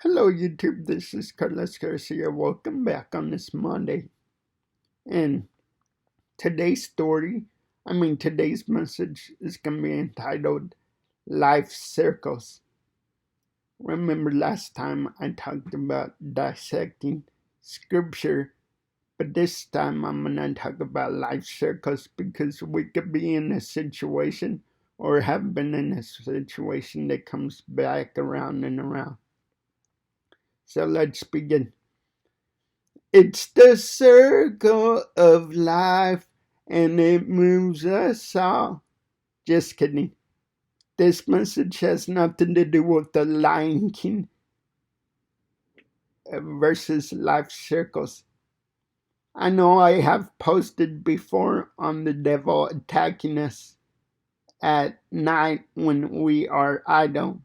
Hello YouTube, this is Carlos Garcia. Welcome back on this Monday. And today's message is going to be entitled Life Circles. Remember last time I talked about dissecting scripture, but this time I'm going to talk about life circles because we could be in a situation or have been in a situation that comes back around and around. So let's begin. It's the circle of life and it moves us all. Just kidding. This message has nothing to do with the Lion King versus life circles. I know I have posted before on the devil attacking us at night when we are idle.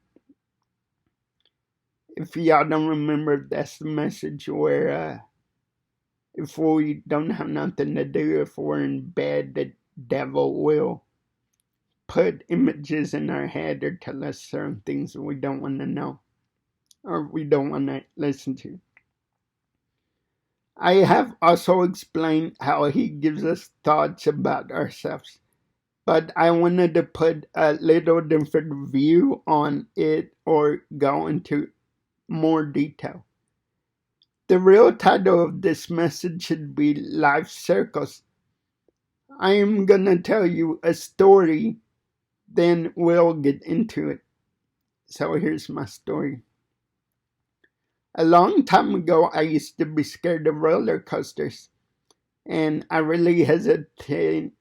If y'all don't remember, that's the message where if we don't have nothing to do, if we're in bed, the devil will put images in our head or tell us certain things we don't want to know or we don't want to listen to. I have also explained how he gives us thoughts about ourselves, but I wanted to put a little different view on it or go into more detail. The real title of this message should be Life Circles. I am going to tell you a story, then we'll get into it. So here's my story. A long time ago, I used to be scared of roller coasters, and I really hesitated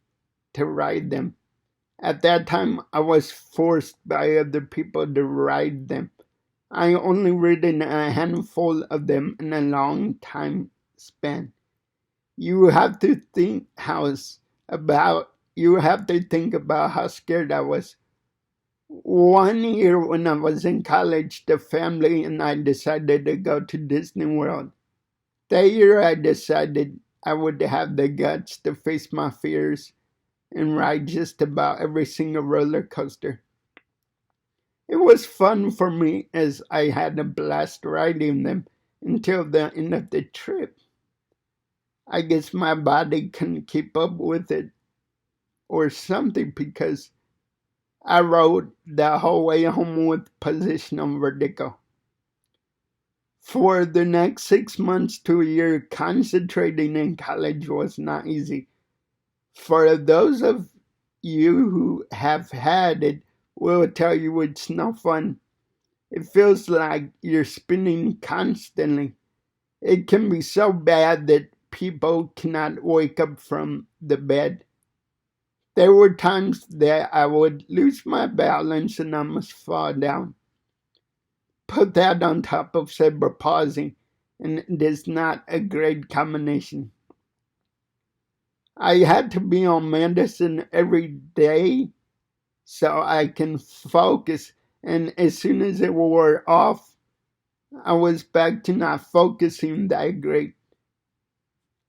to ride them. At that time, I was forced by other people to ride them. I only ridden a handful of them in a long time span. You have to think about how scared I was. One year when I was in college, the family and I decided to go to Disney World. That year I decided I would have the guts to face my fears and ride just about every single roller coaster. It was fun for me as I had a blast riding them until the end of the trip. I guess my body couldn't keep up with it or something because I rode the whole way home with positional vertigo. For the next 6 months to a year, concentrating in college was not easy. For those of you who have had it, will tell you it's no fun. It feels like you're spinning constantly. It can be so bad that people cannot wake up from the bed. There were times that I would lose my balance and almost fall down. Put that on top of cerebral palsy, and it is not a great combination. I had to be on medicine every day so I can focus, and as soon as it wore off, I was back to not focusing that great.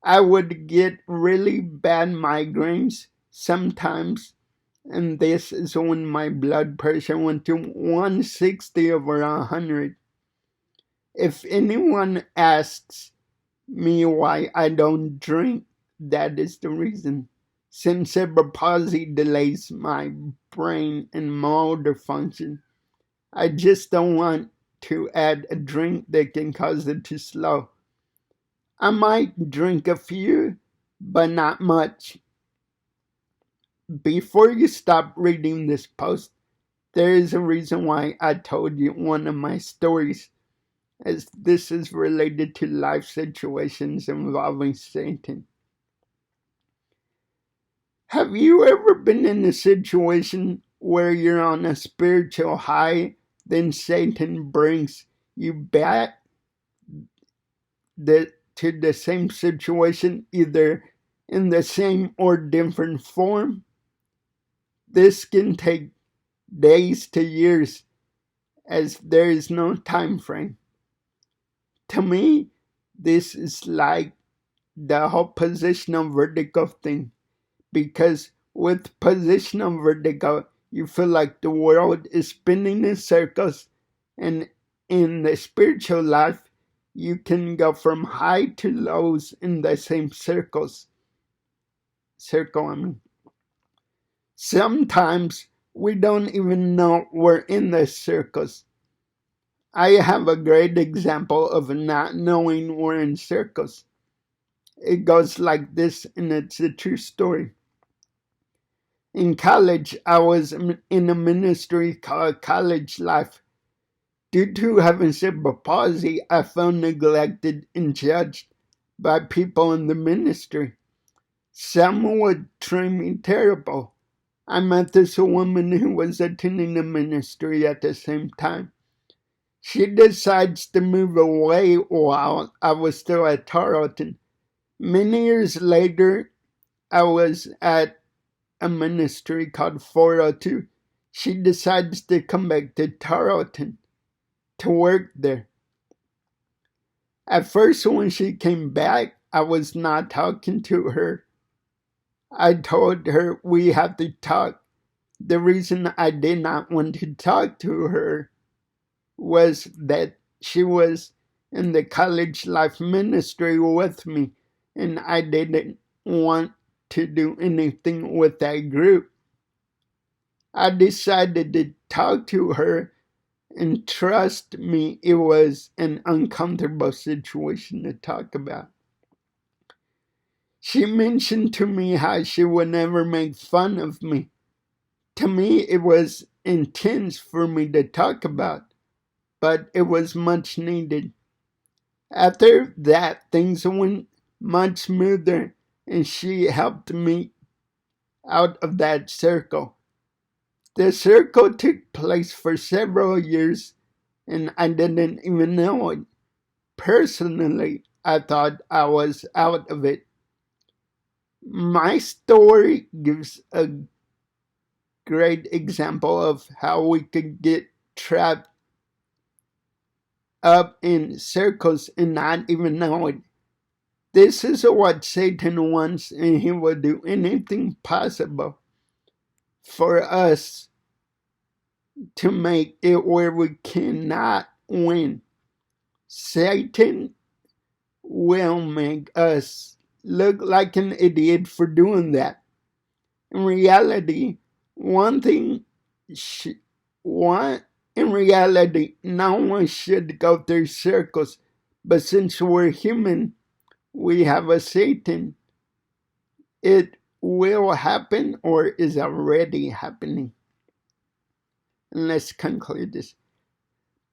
I would get really bad migraines sometimes, and this is when my blood pressure went to 160 over 100. If anyone asks me why I don't drink, that is the reason. Since cerebral palsy delays my brain and motor function, I just don't want to add a drink that can cause it to slow. I might drink a few, but not much. Before you stop reading this post, there is a reason why I told you one of my stories, as this is related to life situations involving Satan. Have you ever been in a situation where you're on a spiritual high, then Satan brings you back to the same situation, either in the same or different form? This can take days to years, as there is no time frame. To me, this is like the whole positional vertigo thing. Because with positional vertigo, you feel like the world is spinning in circles and in the spiritual life, you can go from high to lows in the same circle. Sometimes we don't even know we're in the circles. I have a great example of not knowing we're in circles. It goes like this, and it's a true story. In college, I was in a ministry called College Life. Due to having cerebral palsy, I felt neglected and judged by people in the ministry. Some would treat me terrible. I met this woman who was attending the ministry at the same time. She decides to move away while I was still at Tarleton. Many years later, I was at a ministry called 402. She decides to come back to Tarleton to work there. At first, when she came back, I was not talking to her. I told her we have to talk. The reason I did not want to talk to her was that she was in the College Life ministry with me, and I didn't want to do anything with that group. I decided to talk to her, and trust me, it was an uncomfortable situation to talk about. She mentioned to me how she would never make fun of me. To me, it was intense for me to talk about, but it was much needed. After that, things went much smoother, and she helped me out of that circle. The circle took place for several years, and I didn't even know it. Personally, I thought I was out of it. My story gives a great example of how we could get trapped up in circles and not even know it. This is what Satan wants, and he will do anything possible for us to make it where we cannot win. Satan will make us look like an idiot for doing that. In reality, no one should go through circles, but since we're human, we have a Satan. It will happen or is already happening. And let's conclude this.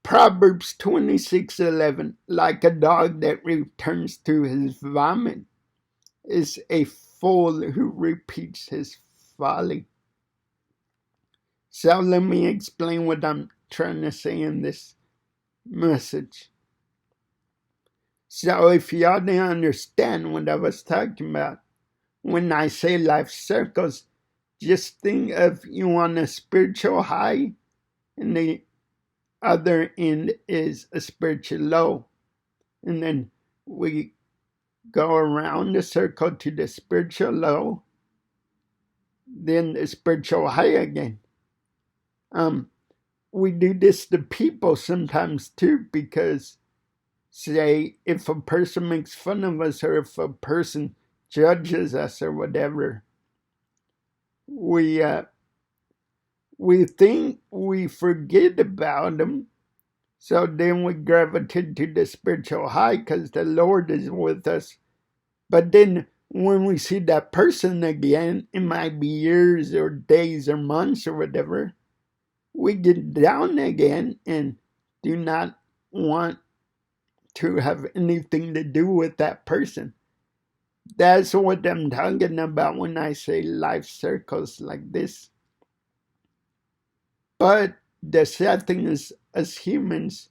Proverbs 26:11, like a dog that returns to his vomit, is a fool who repeats his folly. So let me explain what I'm trying to say in this message. So if y'all didn't understand what I was talking about, when I say life circles, just think of you on a spiritual high, and the other end is a spiritual low. And then we go around the circle to the spiritual low, then the spiritual high again. We do this to people sometimes too, because say if a person makes fun of us or if a person judges us or whatever, we think we forget about them, so then we gravitate to the spiritual high because the Lord is with us. But then when we see that person again, it might be years or days or months or whatever, we get down again and do not want to have anything to do with that person. That's what I'm talking about when I say life circles like this. But the sad thing is, as humans,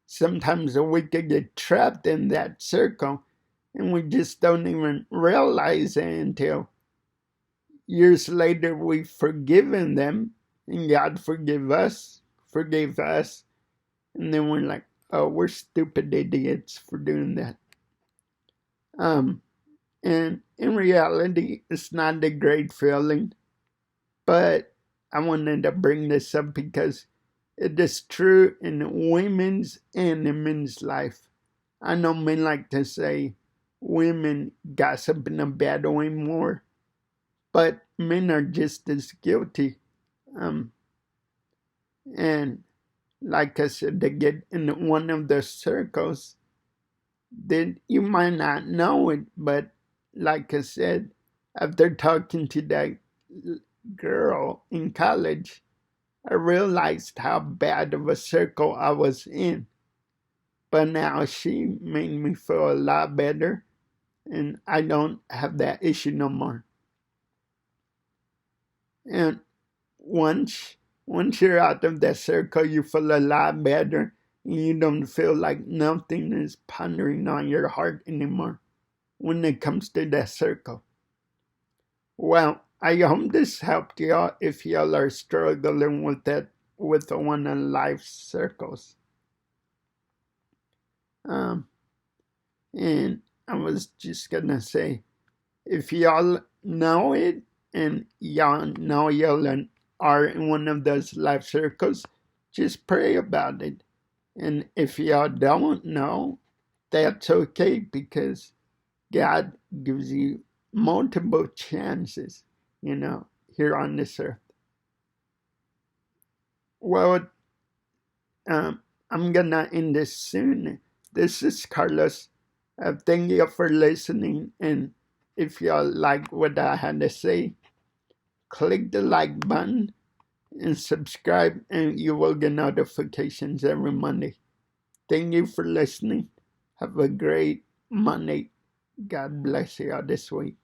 sometimes we could get trapped in that circle and we just don't even realize it until years later we've forgiven them and God forgave us, and then we're like, oh, we're stupid idiots for doing that. And in reality, it's not a great feeling, but I wanted to bring this up because It is true in women's and in men's life. I know men like to say women gossip in a bad way more, but men are just as guilty. Um, and like I said, to get in one of the circles, then you might not know it, but like I said, after talking to that girl in college, I realized how bad of a circle I was in. But now she made me feel a lot better, and I don't have that issue no more. And once once you're out of that circle, you feel a lot better, and you don't feel like nothing is pondering on your heart anymore when it comes to that circle. Well, I hope this helped y'all if y'all are struggling with that with one of life's circles. Um, and I was just gonna say, if y'all know it and y'all know y'all are in one of those life circles, just pray about it. And if y'all don't know, that's okay because God gives you multiple chances, here on this earth. Well, I'm gonna end this soon. This is Carlos. Thank you for listening. And if y'all like what I had to say, click the like button and subscribe, and you will get notifications every Monday. Thank you for listening. Have a great Monday. God bless you all this week.